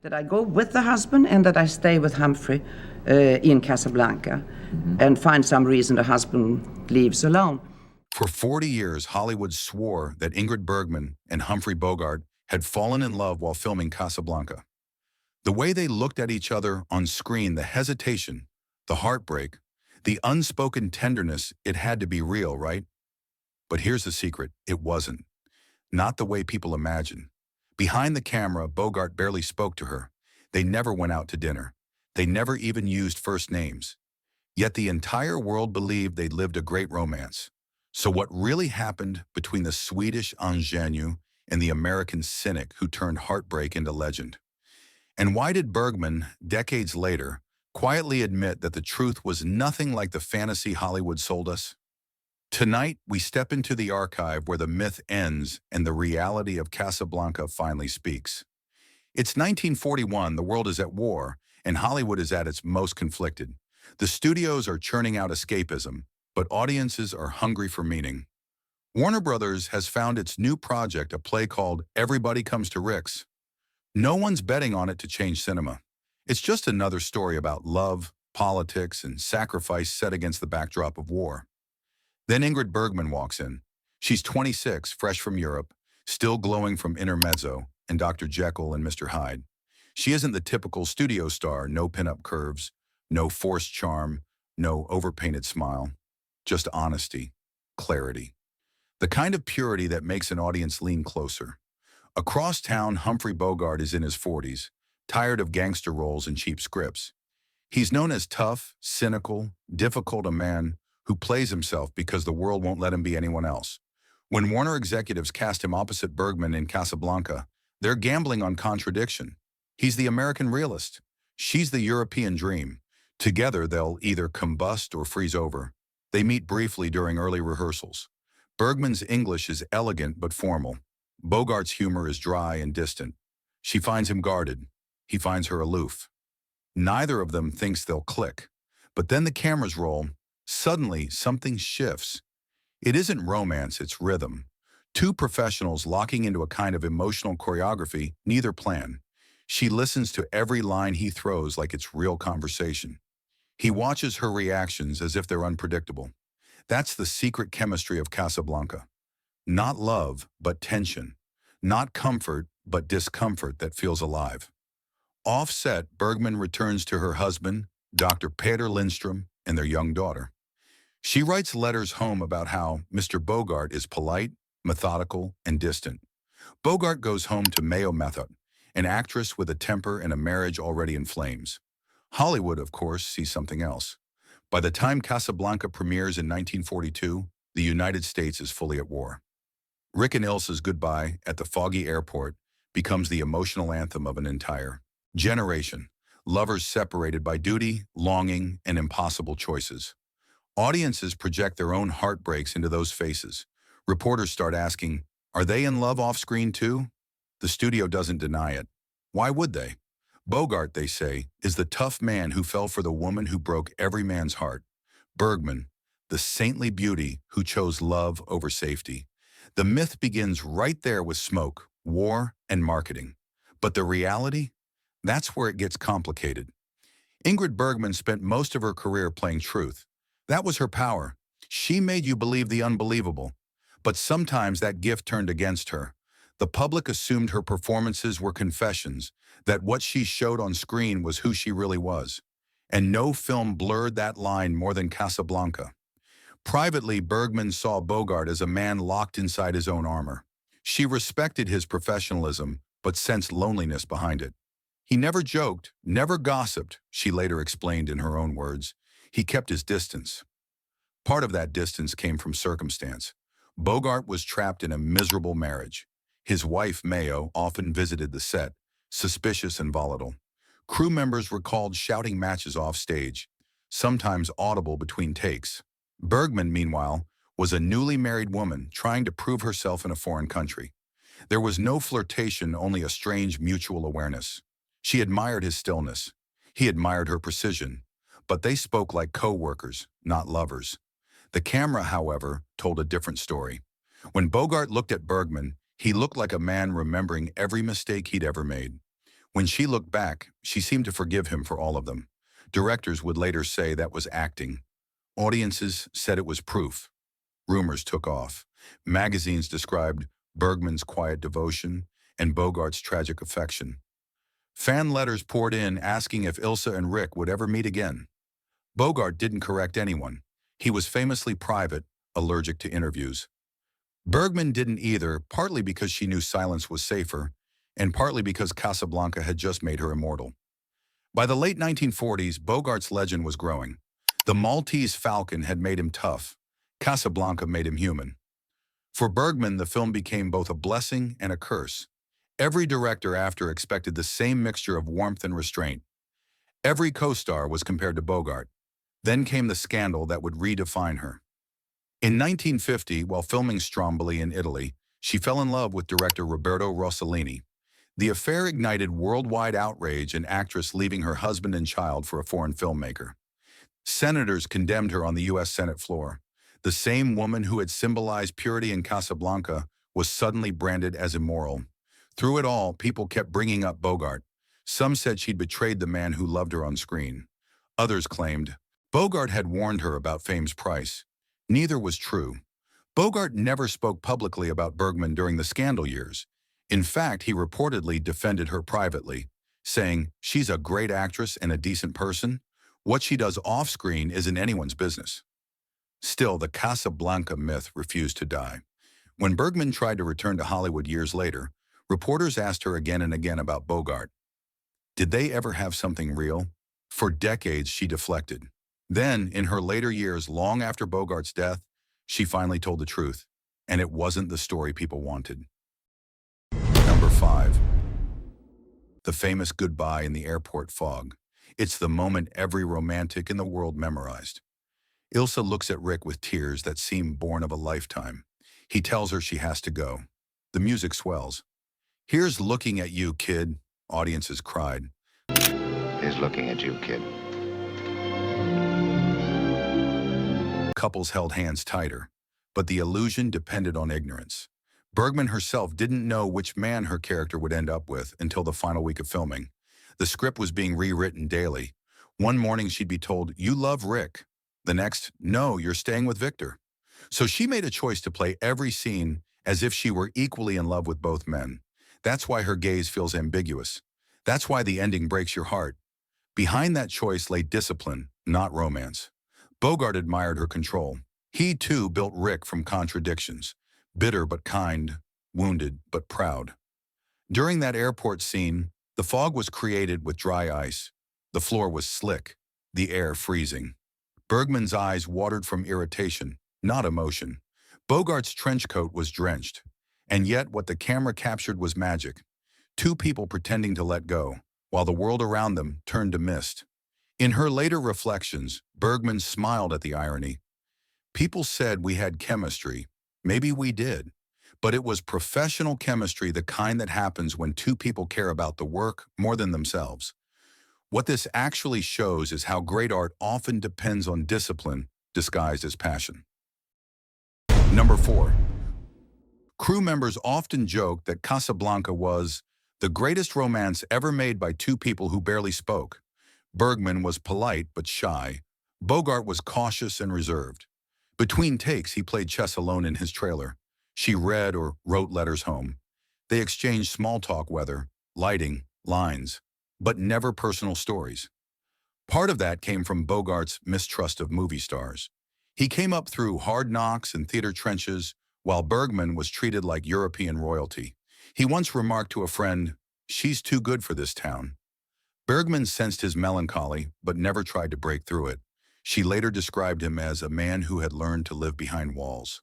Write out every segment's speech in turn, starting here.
That I go with the husband and that I stay with Humphrey in Casablanca and find some reason the husband leaves alone. For 40 years, Hollywood swore that Ingrid Bergman and Humphrey Bogart had fallen in love while filming Casablanca. The way they looked at each other on screen, the hesitation, the heartbreak, the unspoken tenderness, it had to be real, right? But here's the secret, it wasn't. Not the way people imagine. Behind the camera, Bogart barely spoke to her. They never went out to dinner. They never even used first names. Yet the entire world believed they'd lived a great romance. So what really happened between the Swedish ingenue and the American cynic who turned heartbreak into legend? And why did Bergman, decades later, quietly admit that the truth was nothing like the fantasy Hollywood sold us? Tonight, we step into the archive where the myth ends and the reality of Casablanca finally speaks. It's 1941, the world is at war, and Hollywood is at its most conflicted. The studios are churning out escapism, but audiences are hungry for meaning. Warner Brothers has found its new project, a play called Everybody Comes to Rick's. No one's betting on it to change cinema. It's just another story about love, politics, and sacrifice set against the backdrop of war. Then Ingrid Bergman walks in. She's 26, fresh from Europe, still glowing from Intermezzo and Dr. Jekyll and Mr. Hyde. She isn't the typical studio star, no pin-up curves, no forced charm, no overpainted smile. Just honesty, clarity. The kind of purity that makes an audience lean closer. Across town, Humphrey Bogart is in his 40s, tired of gangster roles and cheap scripts. He's known as tough, cynical, difficult, a man who plays himself because the world won't let him be anyone else. When Warner executives cast him opposite Bergman in Casablanca, they're gambling on contradiction. He's the American realist. She's the European dream. Together, they'll either combust or freeze over. They meet briefly during early rehearsals. Bergman's English is elegant but formal. Bogart's humor is dry and distant. She finds him guarded. He finds her aloof. Neither of them thinks they'll click. But then the cameras roll. Suddenly, something shifts. It isn't romance, it's rhythm. Two professionals locking into a kind of emotional choreography, neither plan. She listens to every line he throws like it's real conversation. He watches her reactions as if they're unpredictable. That's the secret chemistry of Casablanca. Not love, but tension. Not comfort, but discomfort that feels alive. Off-set, Bergman returns to her husband, Dr. Peter Lindstrom, and their young daughter. She writes letters home about how Mr. Bogart is polite, methodical, and distant. Bogart goes home to Mayo Method, an actress with a temper and a marriage already in flames. Hollywood, of course, sees something else. By the time Casablanca premieres in 1942, the United States is fully at war. Rick and Ilsa's goodbye at the foggy airport becomes the emotional anthem of an entire generation. Lovers separated by duty, longing, and impossible choices. Audiences project their own heartbreaks into those faces. Reporters start asking, are they in love off-screen too? The studio doesn't deny it. Why would they? Bogart, they say, is the tough man who fell for the woman who broke every man's heart. Bergman, the saintly beauty who chose love over safety. The myth begins right there with smoke, war, and marketing. But the reality? That's where it gets complicated. Ingrid Bergman spent most of her career playing truth. That was her power. She made you believe the unbelievable. But sometimes that gift turned against her. The public assumed her performances were confessions, that what she showed on screen was who she really was. And no film blurred that line more than Casablanca. Privately, Bergman saw Bogart as a man locked inside his own armor. She respected his professionalism, but sensed loneliness behind it. He never joked, never gossiped, she later explained in her own words. He kept his distance. Part of that distance came from circumstance. Bogart was trapped in a miserable marriage. His wife, Mayo, often visited the set, suspicious and volatile. Crew members recalled shouting matches off stage, sometimes audible between takes. Bergman, meanwhile, was a newly married woman trying to prove herself in a foreign country. There was no flirtation, only a strange mutual awareness. She admired his stillness. He admired her precision. But they spoke like co-workers, not lovers. The camera, however, told a different story. When Bogart looked at Bergman, he looked like a man remembering every mistake he'd ever made. When she looked back, she seemed to forgive him for all of them. Directors would later say that was acting. Audiences said it was proof. Rumors took off. Magazines described Bergman's quiet devotion and Bogart's tragic affection. Fan letters poured in asking if Ilsa and Rick would ever meet again. Bogart didn't correct anyone. He was famously private, allergic to interviews. Bergman didn't either, partly because she knew silence was safer, and partly because Casablanca had just made her immortal. By the late 1940s, Bogart's legend was growing. The Maltese Falcon had made him tough. Casablanca made him human. For Bergman, the film became both a blessing and a curse. Every director after expected the same mixture of warmth and restraint. Every co-star was compared to Bogart. Then came the scandal that would redefine her. In 1950, while filming Stromboli in Italy, she fell in love with director Roberto Rossellini. The affair ignited worldwide outrage, an actress leaving her husband and child for a foreign filmmaker. Senators condemned her on the U.S. Senate floor. The same woman who had symbolized purity in Casablanca was suddenly branded as immoral. Through it all, people kept bringing up Bogart. Some said she'd betrayed the man who loved her on screen. Others claimed Bogart had warned her about fame's price. Neither was true. Bogart never spoke publicly about Bergman during the scandal years. In fact, he reportedly defended her privately, saying, "She's a great actress and a decent person. What she does off-screen isn't anyone's business." Still, the Casablanca myth refused to die. When Bergman tried to return to Hollywood years later, reporters asked her again and again about Bogart. Did they ever have something real? For decades, she deflected. Then, in her later years, long after Bogart's death, she finally told the truth, and it wasn't the story people wanted. Number 5. The famous goodbye in the airport fog. It's the moment every romantic in the world memorized. Ilsa looks at Rick with tears that seem born of a lifetime. He tells her she has to go. The music swells. "Here's looking at you, kid," audiences cried. Here's looking at you, kid. Couples held hands tighter, but the illusion depended on ignorance. Bergman herself didn't know which man her character would end up with until the final week of filming. The script was being rewritten daily. One morning she'd be told, "You love Rick." The next, "No, you're staying with Victor." So she made a choice to play every scene as if she were equally in love with both men. That's why her gaze feels ambiguous. That's why the ending breaks your heart. Behind that choice lay discipline, not romance. Bogart admired her control. He, too, built Rick from contradictions. Bitter but kind, wounded but proud. During that airport scene, the fog was created with dry ice. The floor was slick, the air freezing. Bergman's eyes watered from irritation, not emotion. Bogart's trench coat was drenched. And yet what the camera captured was magic. Two people pretending to let go, while the world around them turned to mist. In her later reflections, Bergman smiled at the irony. "People said we had chemistry. Maybe we did. But it was professional chemistry, the kind that happens when two people care about the work more than themselves." What this actually shows is how great art often depends on discipline disguised as passion. Number 4. Crew members often joke that Casablanca was the greatest romance ever made by two people who barely spoke. Bergman was polite but shy. Bogart was cautious and reserved. Between takes, he played chess alone in his trailer. She read or wrote letters home. They exchanged small talk, weather, lighting, lines, but never personal stories. Part of that came from Bogart's mistrust of movie stars. He came up through hard knocks and theater trenches, while Bergman was treated like European royalty. He once remarked to a friend, "She's too good for this town." Bergman sensed his melancholy, but never tried to break through it. She later described him as a man who had learned to live behind walls.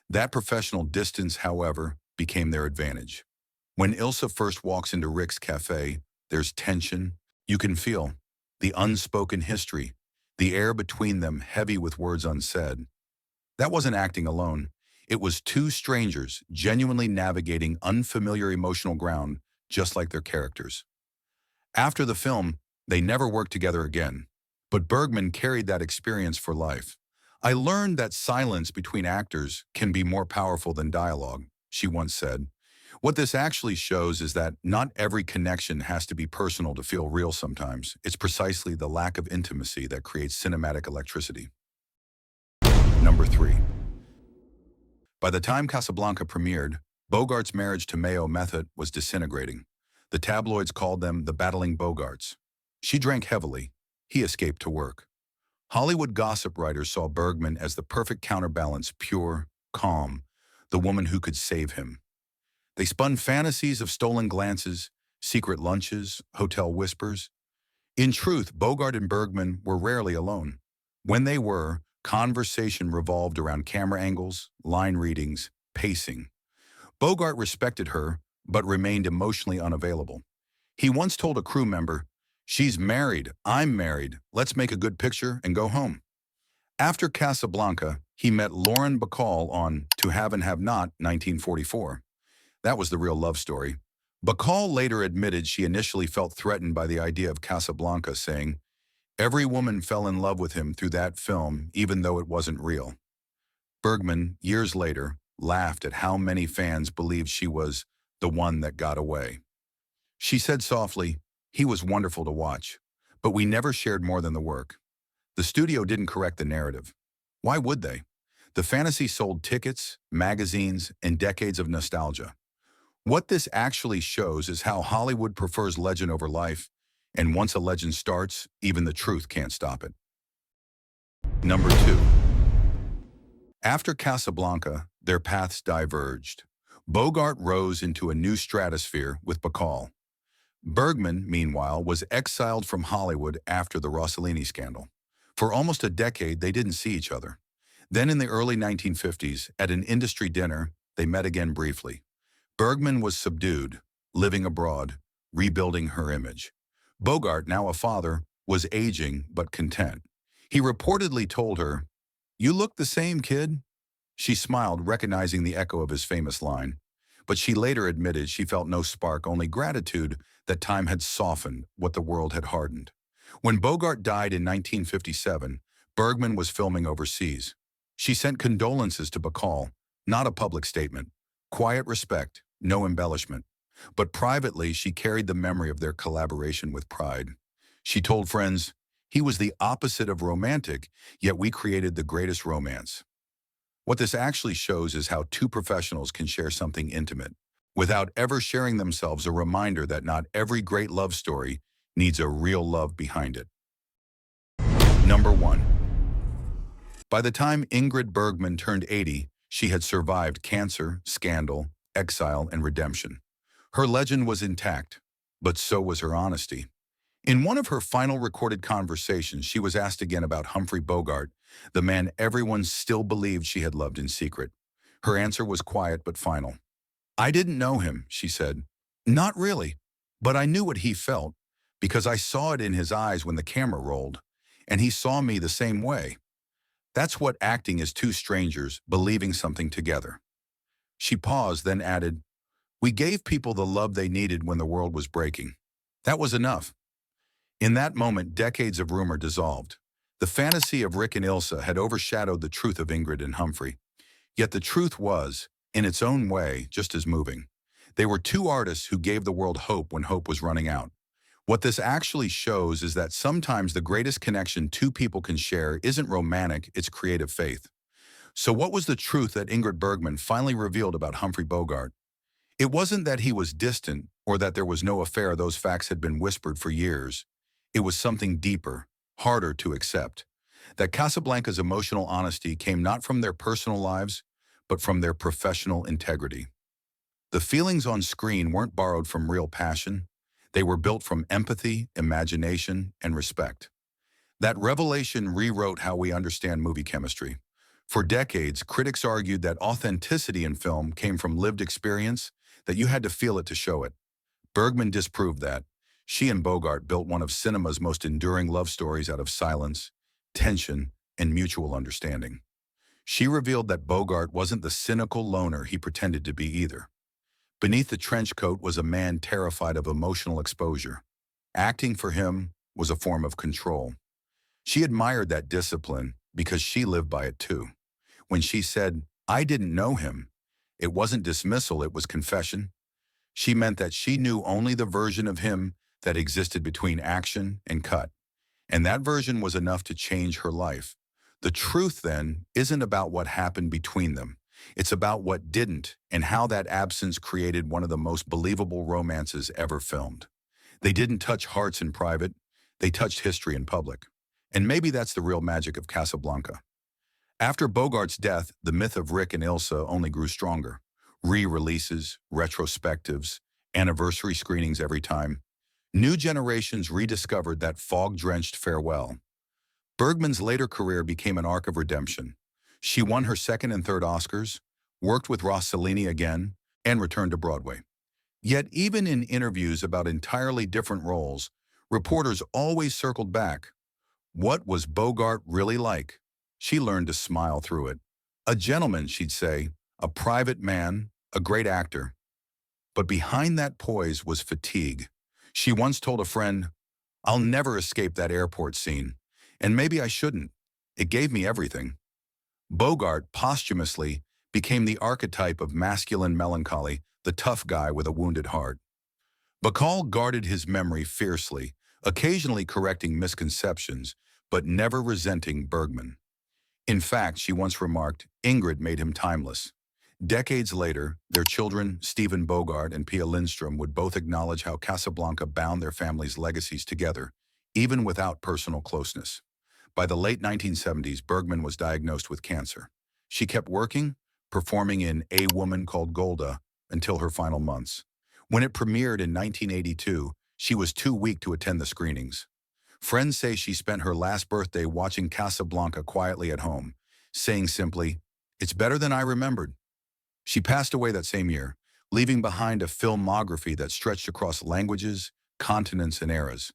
That professional distance, however, became their advantage. When Ilsa first walks into Rick's cafe, there's tension. You can feel the unspoken history, the air between them heavy with words unsaid. That wasn't acting alone. It was two strangers genuinely navigating unfamiliar emotional ground, just like their characters. After the film, they never worked together again. But Bergman carried that experience for life. "I learned that silence between actors can be more powerful than dialogue," she once said. What this actually shows is that not every connection has to be personal to feel real sometimes. It's precisely the lack of intimacy that creates cinematic electricity. Number 3. By the time Casablanca premiered, Bogart's marriage to Mayo Method was disintegrating. The tabloids called them the battling Bogarts. She drank heavily. He escaped to work. Hollywood gossip writers saw Bergman as the perfect counterbalance, pure, calm, the woman who could save him. They spun fantasies of stolen glances, secret lunches, hotel whispers. In truth, Bogart and Bergman were rarely alone. When they were, conversation revolved around camera angles, line readings, pacing. Bogart respected her, but remained emotionally unavailable. He once told a crew member, "She's married, I'm married, let's make a good picture and go home." After Casablanca, he met Lauren Bacall on To Have and Have Not, 1944. That was the real love story. Bacall later admitted she initially felt threatened by the idea of Casablanca, saying, "Every woman fell in love with him through that film, even though it wasn't real." Bergman, years later, laughed at how many fans believed she was the one that got away. She said softly, "He was wonderful to watch, but we never shared more than the work." The studio didn't correct the narrative. Why would they? The fantasy sold tickets, magazines, and decades of nostalgia. What this actually shows is how Hollywood prefers legend over life, and once a legend starts, even the truth can't stop it. Number 2. After Casablanca, their paths diverged. Bogart rose into a new stratosphere with Bacall. Bergman, meanwhile, was exiled from Hollywood after the Rossellini scandal. For almost a decade, they didn't see each other. Then in the early 1950s, at an industry dinner, they met again briefly. Bergman was subdued, living abroad, rebuilding her image. Bogart, now a father, was aging but content. He reportedly told her, "You look the same, kid." She smiled, recognizing the echo of his famous line. But she later admitted she felt no spark, only gratitude that time had softened what the world had hardened. When Bogart died in 1957, Bergman was filming overseas. She sent condolences to Bacall, not a public statement. Quiet respect, no embellishment. But privately, she carried the memory of their collaboration with pride. She told friends, "He was the opposite of romantic, yet we created the greatest romance." What this actually shows is how two professionals can share something intimate without ever sharing themselves, a reminder that not every great love story needs a real love behind it. Number 1. By the time Ingrid Bergman turned 80, she had survived cancer, scandal, exile, and redemption. Her legend was intact, but so was her honesty. In one of her final recorded conversations, she was asked again about Humphrey Bogart, the man everyone still believed she had loved in secret. Her answer was quiet but final. "I didn't know him," she said. "Not really, but I knew what he felt, because I saw it in his eyes when the camera rolled, and he saw me the same way. That's what acting is, two strangers believing something together." She paused, then added, "We gave people the love they needed when the world was breaking. That was enough." In that moment, decades of rumor dissolved. The fantasy of Rick and Ilsa had overshadowed the truth of Ingrid and Humphrey. Yet the truth was, in its own way, just as moving. They were two artists who gave the world hope when hope was running out. What this actually shows is that sometimes the greatest connection two people can share isn't romantic, it's creative faith. So what was the truth that Ingrid Bergman finally revealed about Humphrey Bogart? It wasn't that he was distant or that there was no affair. Those facts had been whispered for years. It was something deeper, harder to accept. That Casablanca's emotional honesty came not from their personal lives, but from their professional integrity. The feelings on screen weren't borrowed from real passion. They were built from empathy, imagination, and respect. That revelation rewrote how we understand movie chemistry. For decades, critics argued that authenticity in film came from lived experience, that you had to feel it to show it. Bergman disproved that. She and Bogart built one of cinema's most enduring love stories out of silence, tension, and mutual understanding. She revealed that Bogart wasn't the cynical loner he pretended to be either. Beneath the trench coat was a man terrified of emotional exposure. Acting for him was a form of control. She admired that discipline because she lived by it too. When she said, "I didn't know him," it wasn't dismissal, it was confession. She meant that she knew only the version of him that existed between action and cut. And that version was enough to change her life. The truth, then, isn't about what happened between them. It's about what didn't and how that absence created one of the most believable romances ever filmed. They didn't touch hearts in private, they touched history in public. And maybe that's the real magic of Casablanca. After Bogart's death, the myth of Rick and Ilsa only grew stronger. Re-releases, retrospectives, anniversary screenings every time. New generations rediscovered that fog-drenched farewell. Bergman's later career became an arc of redemption. She won her second and third Oscars, worked with Rossellini again, and returned to Broadway. Yet even in interviews about entirely different roles, reporters always circled back. What was Bogart really like? She learned to smile through it. A gentleman, she'd say, a private man, a great actor. But behind that poise was fatigue. She once told a friend, "I'll never escape that airport scene. And maybe I shouldn't. It gave me everything." Bogart, posthumously, became the archetype of masculine melancholy, the tough guy with a wounded heart. Bacall guarded his memory fiercely, occasionally correcting misconceptions, but never resenting Bergman. In fact, she once remarked, Ingrid made him timeless. Decades later, their children, Stephen Bogart and Pia Lindstrom, would both acknowledge how Casablanca bound their families' legacies together, even without personal closeness. By the late 1970s, Bergman was diagnosed with cancer. She kept working, performing in A Woman Called Golda until her final months. When it premiered in 1982, she was too weak to attend the screenings. Friends say she spent her last birthday watching Casablanca quietly at home, saying simply, "It's better than I remembered." She passed away that same year, leaving behind a filmography that stretched across languages, continents, and eras.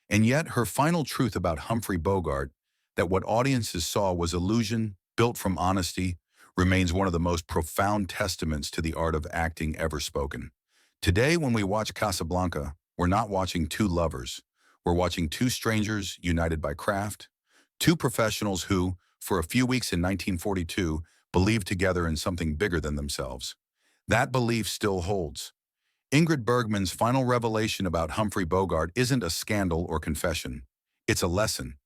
And yet, her final truth about Humphrey Bogart, that what audiences saw was illusion built from honesty, remains one of the most profound testaments to the art of acting ever spoken. Today, when we watch Casablanca, we're not watching two lovers. We're watching two strangers united by craft, two professionals who, for a few weeks in 1942, believed together in something bigger than themselves. That belief still holds. Ingrid Bergman's final revelation about Humphrey Bogart isn't a scandal or confession. It's a lesson.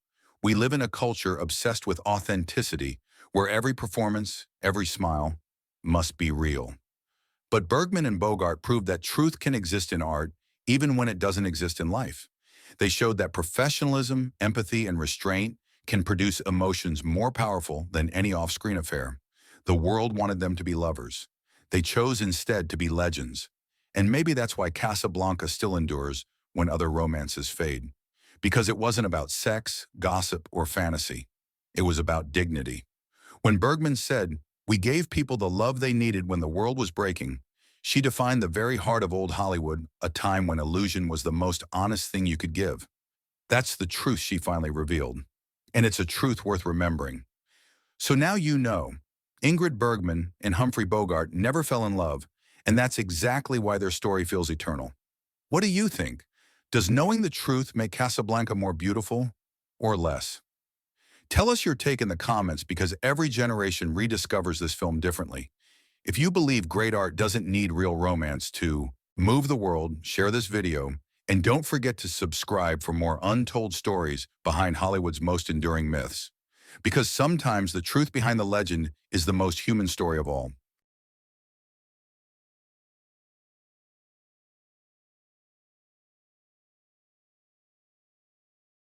We live in a culture obsessed with authenticity, where every performance, every smile, must be real. But Bergman and Bogart proved that truth can exist in art, even when it doesn't exist in life. They showed that professionalism, empathy, and restraint can produce emotions more powerful than any off-screen affair. The world wanted them to be lovers. They chose instead to be legends. And maybe that's why Casablanca still endures when other romances fade. Because it wasn't about sex, gossip, or fantasy. It was about dignity. When Bergman said, "We gave people the love they needed when the world was breaking," she defined the very heart of old Hollywood, a time when illusion was the most honest thing you could give. That's the truth she finally revealed. And it's a truth worth remembering. So now you know, Ingrid Bergman and Humphrey Bogart never fell in love, and that's exactly why their story feels eternal. What do you think? Does knowing the truth make Casablanca more beautiful or less? Tell us your take in the comments, because every generation rediscovers this film differently. If you believe great art doesn't need real romance to move the world, share this video, and don't forget to subscribe for more untold stories behind Hollywood's most enduring myths. Because sometimes the truth behind the legend is the most human story of all.